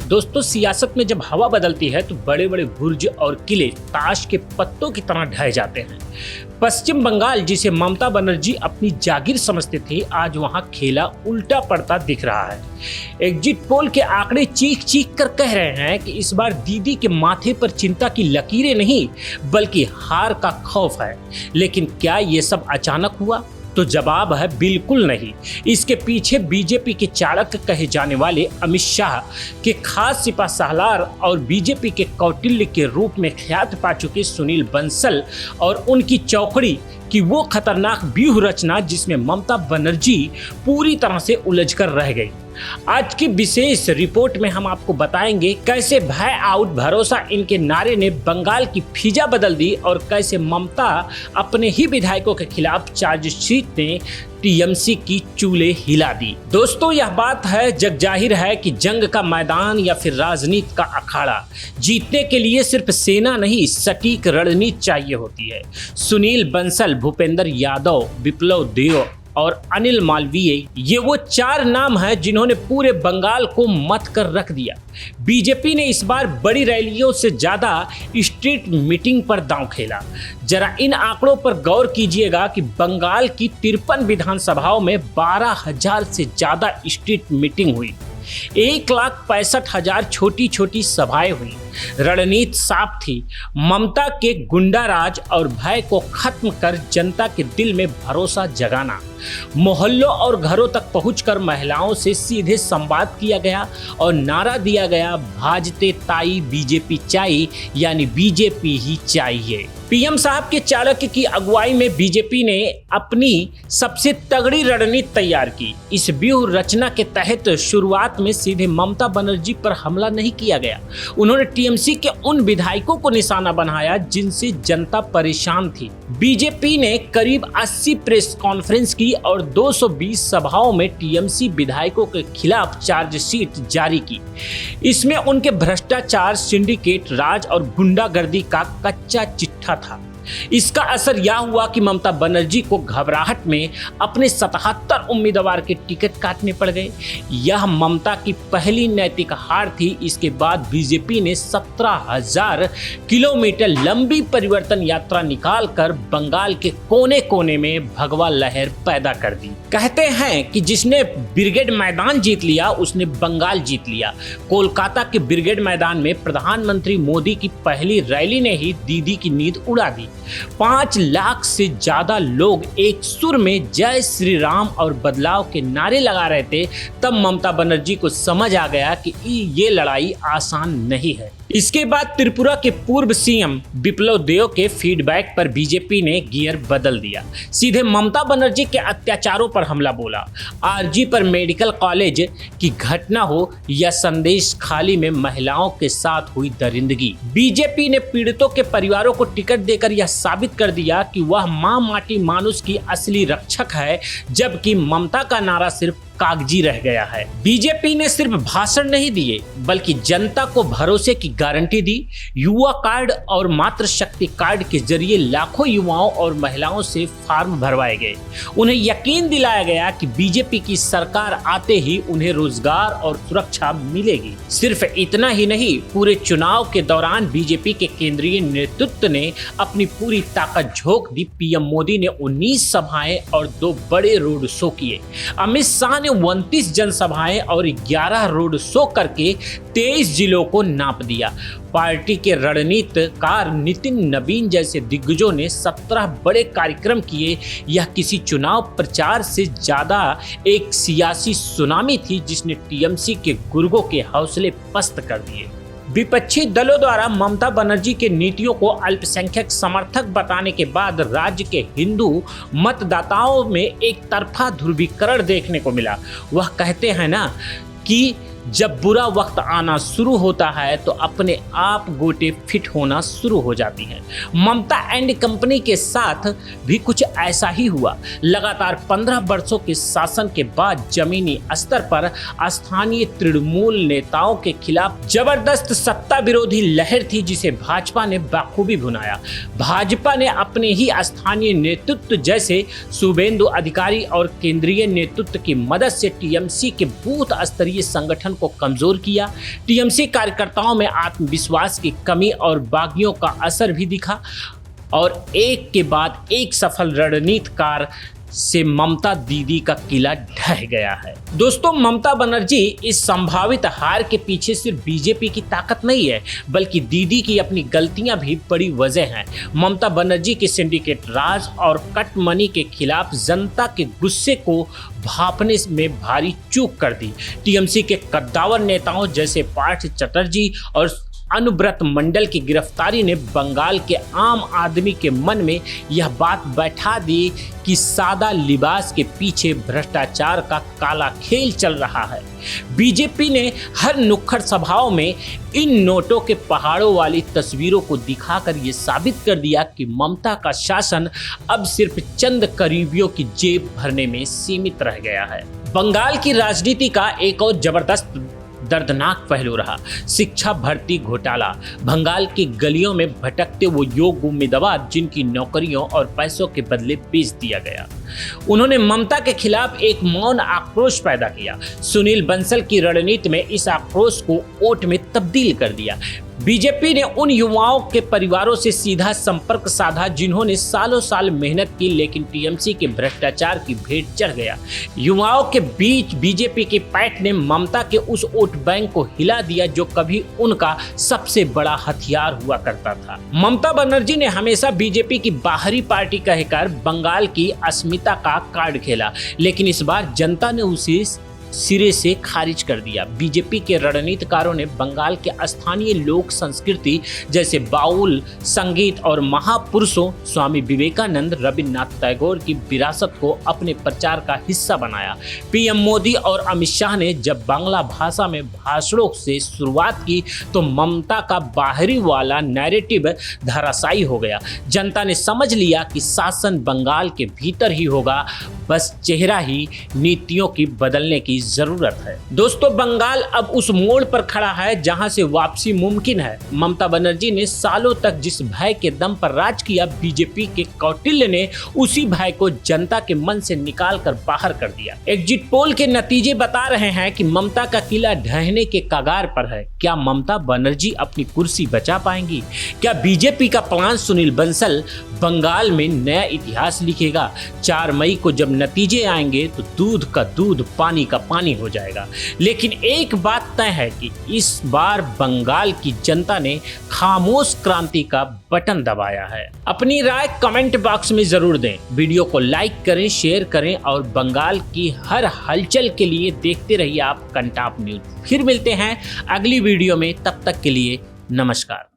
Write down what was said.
दोस्तों, सियासत में जब हवा बदलती है तो बड़े बड़े बुर्ज और किले ताश के पत्तों की तरह ढह जाते हैं। पश्चिम बंगाल, जिसे ममता बनर्जी अपनी जागीर समझते थे, आज वहां खेला उल्टा पड़ता दिख रहा है। एग्जिट पोल के आंकड़े चीख चीख कर कह रहे हैं कि इस बार दीदी के माथे पर चिंता की लकीरें नहीं बल्कि हार का खौफ है। लेकिन क्या ये सब अचानक हुआ? तो जवाब है बिल्कुल नहीं। इसके पीछे बीजेपी के चाणक्य कहे जाने वाले अमित शाह के खास सिपा सालार और बीजेपी के कौटिल्य के रूप में ख्यात पा चुके सुनील बंसल और उनकी चौकड़ी की वो खतरनाक व्यूह रचना जिसमें ममता बनर्जी पूरी तरह से उलझ कर रह गई। आज की विशेष रिपोर्ट में हम आपको बताएंगे कैसे भय आउट भरोसा इनके नारे ने बंगाल की फिजा बदल दी और कैसे ममता अपने ही विधायकों के खिलाफ चार्जशीट ने टीएमसी की चूल्हे हिला दी। दोस्तों, यह बात है जग जाहिर है कि जंग का मैदान या फिर राजनीति का अखाड़ा जीतने के लिए सिर्फ सेना नहीं, सटीक रणनीति चाहिए होती है। सुनील बंसल, भूपेंद्र यादव, विप्लव देव और अनिल मालवीय, ये वो चार नाम हैं जिन्होंने पूरे बंगाल को मत कर रख दिया। बीजेपी ने इस बार बड़ी रैलियों से ज्यादा स्ट्रीट मीटिंग पर दांव खेला। जरा इन आंकड़ों पर गौर कीजिएगा कि बंगाल की 53 विधानसभाओं में 12,000 से ज्यादा स्ट्रीट मीटिंग हुई, 1,65,000 छोटी छोटी सभाएं हुई। रणनीति साफ थी, ममता के गुंडाराज और भय को खत्म कर जनता के दिल में भरोसा जगाना। मोहल्लों और घरों तक पहुंचकर महिलाओं से सीधे संवाद किया गया और नारा दिया गया, भाजते ताई बीजेपी चाहिए, यानी बीजेपी ही चाहिए। पीएम साहब के चाणक्य की अगुवाई में बीजेपी ने अपनी सबसे तगड़ी रणनीति तैयार की। इस व्यूह रचना के तहत शुरुआत में सीधे ममता बनर्जी पर हमला नहीं किया गया। उन्होंने टीएमसी के उन विधायकों को निशाना बनाया जिनसे जनता परेशान थी। बीजेपी ने करीब 80 प्रेस कॉन्फ्रेंस की और 220 सभाओं में टीएमसी विधायकों के खिलाफ चार्जशीट जारी की। इसमें उनके भ्रष्टाचार, सिंडिकेट राज और गुंडागर्दी का कच्चा चिट्ठा था। इसका असर यह हुआ कि ममता बनर्जी को घबराहट में अपने 77 उम्मीदवार के टिकट काटने पड़ गए। यह ममता की पहली नैतिक हार थी। इसके बाद बीजेपी ने 17,000 किलोमीटर लंबी परिवर्तन यात्रा निकालकर बंगाल के कोने कोने में भगवा लहर पैदा कर दी। कहते हैं कि जिसने ब्रिगेड मैदान जीत लिया उसने बंगाल जीत लिया। कोलकाता के ब्रिगेड मैदान में प्रधानमंत्री मोदी की पहली रैली ने ही दीदी की नींद उड़ा दी। 5 लाख से ज्यादा लोग एक सुर में जय श्री राम और बदलाव के नारे लगा रहे थे। तब ममता बनर्जी को समझ आ गया कि ये लड़ाई आसान नहीं है। इसके बाद त्रिपुरा के पूर्व सीएम विप्लव देव के फीडबैक पर बीजेपी ने गियर बदल दिया। सीधे ममता बनर्जी के अत्याचारों पर हमला बोला। आरजी पर मेडिकल कॉलेज की घटना हो या संदेश खाली में महिलाओं के साथ हुई दरिंदगी, बीजेपी ने पीड़ितों के परिवारों को टिकट देकर यह साबित कर दिया कि वह मां माटी मानुष की असली रक्षक है, जबकि ममता का नारा सिर्फ कागजी रह गया है। बीजेपी ने सिर्फ भाषण नहीं दिए बल्कि जनता को भरोसे की गारंटी दी। युवा कार्ड और मातृ शक्ति कार्ड के जरिए लाखों युवाओं और महिलाओं से फॉर्म भरवाए गए। उन्हें यकीन दिलाया गया कि बीजेपी की सरकार आते ही उन्हें रोजगार और सुरक्षा मिलेगी। सिर्फ इतना ही नहीं, पूरे चुनाव के दौरान बीजेपी के केंद्रीय नेतृत्व ने अपनी पूरी ताकत झोंक दी। पीएम मोदी ने 19 सभाएं और 2 बड़े रोड शो किए। अमित शाह ने 29 जनसभाएं और 11 रोड शो करके 23 जिलों को नाप दिया। पार्टी के रणनीतिकार नितिन नवीन जैसे दिग्गजों ने 17 बड़े कार्यक्रम किए। यह किसी चुनाव प्रचार से ज्यादा एक सियासी सुनामी थी जिसने टीएमसी के गुर्गों के हौसले पस्त कर दिए। विपक्षी दलों द्वारा ममता बनर्जी के नीतियों को अल्पसंख्यक समर्थक बताने के बाद राज्य के हिंदू मतदाताओं में एक तरफा ध्रुवीकरण देखने को मिला। वह कहते हैं ना कि जब बुरा वक्त आना शुरू होता है तो अपने आप गोटे फिट होना शुरू हो जाती हैं। ममता एंड कंपनी के साथ भी कुछ ऐसा ही हुआ। लगातार 15 वर्षों के शासन के बाद जमीनी स्तर पर स्थानीय तृणमूल नेताओं के खिलाफ जबरदस्त सत्ता विरोधी लहर थी जिसे भाजपा ने बखूबी भुनाया। भाजपा ने अपने ही स्थानीय नेतृत्व जैसे शुभेंदु अधिकारी और केंद्रीय नेतृत्व की मदद से टीएमसी के बूथ स्तरीय संगठन को कमजोर किया। टीएमसी कार्यकर्ताओं में आत्मविश्वास की कमी और बागियों का असर भी दिखा और एक के बाद एक सफल रणनीतिकार से ममता दीदी का किला ढह गया है। दोस्तों, ममता बनर्जी इस संभावित हार के पीछे सिर्फ बीजेपी की ताकत नहीं है, बल्कि दीदी की अपनी गलतियां भी बड़ी वजह हैं। ममता बनर्जी के सिंडिकेट राज और कट मनी के खिलाफ जनता के गुस्से को भांपने में भारी चूक कर दी। टीएमसी के कद्दावर नेताओं जैसे पार्थ चटर्जी और अनुव्रत मंडल की गिरफ्तारी ने बंगाल के आम आदमी के मन में यह बात बैठा दी कि सादा लिबास के पीछे भ्रष्टाचार का काला खेल चल रहा है। बीजेपी ने हर नुक्कड़ सभाओं में इन नोटों के पहाड़ों वाली तस्वीरों को दिखाकर ये साबित कर दिया कि ममता का शासन अब सिर्फ चंद करीबियों की जेब भरने में सीमित रह गया है। बंगाल की राजनीति का एक और जबरदस्त दर्दनाक पहलू रहा शिक्षा भर्ती घोटाला। बंगाल की गलियों में भटकते वो योग्य उम्मीदवार जिनकी नौकरियों और पैसों के बदले बेच दिया गया, उन्होंने ममता के खिलाफ एक मौन आक्रोश पैदा किया। सुनील बंसल की रणनीति में इस आक्रोश को वोट में तब्दील कर दिया। बीजेपी ने उन युवाओं के परिवारों से सीधा संपर्क साधा जिन्होंने सालों साल मेहनत की, लेकिन टीएमसी के भ्रष्टाचार की भेंट चढ़ गया। युवाओं के बीच बीजेपी की पैठ ने ममता के उस वोट बैंक को हिला दिया जो कभी उनका सबसे बड़ा हथियार हुआ करता था। ममता बनर्जी ने हमेशा बीजेपी की बाहरी पार्टी कहकर बंगाल की अस्मिता का कार्ड खेला, लेकिन इस बार जनता ने उसे सिरे से खारिज कर दिया। बीजेपी के रणनीतिकारों ने बंगाल के स्थानीय लोक संस्कृति जैसे बाउल संगीत और महापुरुषों स्वामी विवेकानंद, रविन्द्रनाथ टैगोर की विरासत को अपने प्रचार का हिस्सा बनाया। पीएम मोदी और अमित शाह ने जब बांग्ला भाषा में भाषणों से शुरुआत की तो ममता का बाहरी वाला नैरेटिव धराशायी हो गया। जनता ने समझ लिया कि शासन बंगाल के भीतर ही होगा, बस चेहरा ही नीतियों की बदलने की जरूरत है। दोस्तों, बंगाल अब उस मोड़ पर खड़ा है जहां से वापसी मुमकिन है। ममता बनर्जी ने सालों तक जिस भय के दम पर राज किया, बीजेपी के कौटिल्य ने उसी भय को जनता के मन से निकाल कर बाहर कर दिया। एग्जिट पोल के नतीजे बता रहे हैं कि ममता का किला ढहने के कगार पर है। क्या ममता बनर्जी अपनी कुर्सी बचा पाएंगी? क्या बीजेपी का प्लान सुनील बंसल बंगाल में नया इतिहास लिखेगा? 4 मई को जब नतीजे आएंगे तो दूध का दूध, पानी का पानी हो जाएगा। लेकिन एक बात तय है कि इस बार बंगाल की जनता ने खामोश क्रांति का बटन दबाया है। अपनी राय कमेंट बॉक्स में जरूर दें। वीडियो को लाइक करें, शेयर करें और बंगाल की हर हलचल के लिए देखते रहिए आप कंटाप न्यूज। फिर मिलते हैं अगली वीडियो में, तब तक के लिए नमस्कार।